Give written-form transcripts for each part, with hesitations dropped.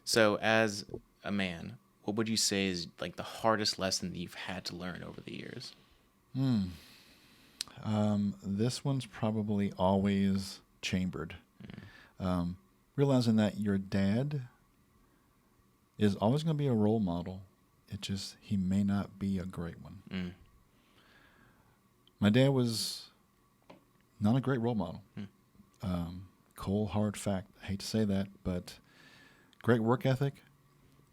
So, as a man, what would you say is like the hardest lesson that you've had to learn over the years? This one's probably always chambered. Um, Realizing that your dad is always going to be a role model. It just, he may not be a great one. Mm. My dad was not a great role model. Mm. Cold, hard fact. I hate to say that, but great work ethic,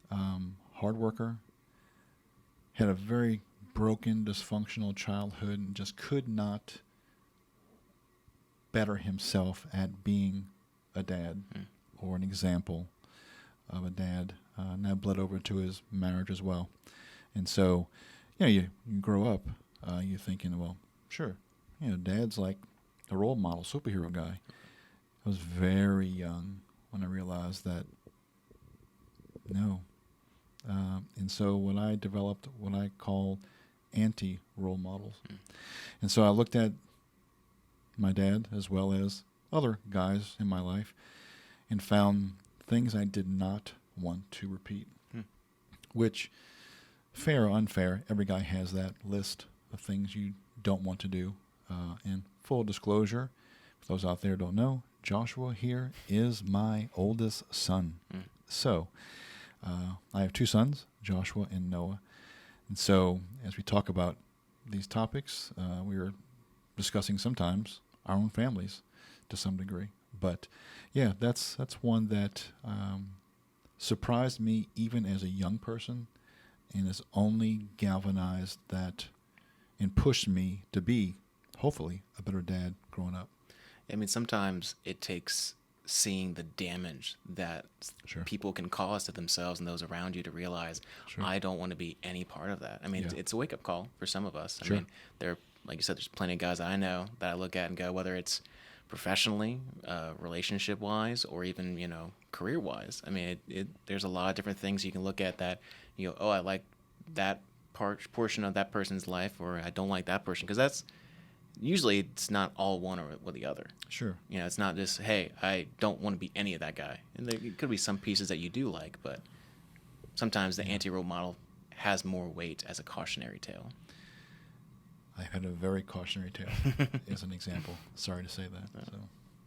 hard worker, had a very broken, dysfunctional childhood, and just could not better himself at being a dad or an example of a dad. And that bled over to his marriage as well. And so, you grow up, you're thinking, well, sure, dad's like a role model, superhero guy. I was very young when I realized that no. And so when I developed what I call anti-role models. And so I looked at my dad as well as other guys in my life and found things I did not want to repeat, which, fair or unfair, every guy has that list of things you don't want to do. And full disclosure, for those out there who don't know, Joshua here is my oldest son. So I have two sons, Joshua and Noah. And so as we talk about these topics, we are discussing sometimes our own families to some degree. But yeah, that's one that surprised me even as a young person, and has only galvanized that and pushed me to be, hopefully, a better dad growing up. I mean, sometimes it takes seeing the damage that people can cause to themselves and those around you to realize, I don't want to be any part of that. I mean, it's a wake-up call for some of us. I mean, like you said, there's plenty of guys that I know that I look at and go, whether it's professionally, relationship-wise, or even, career-wise. I mean, there's a lot of different things you can look at that, I like that portion of that person's life, or I don't like that person, because that's usually it's not all one or the other. Sure. It's not just, hey, I don't want to be any of that guy. And there could be some pieces that you do like, but sometimes the anti-role model has more weight as a cautionary tale. I had a very cautionary tale as an example. Sorry to say that. So.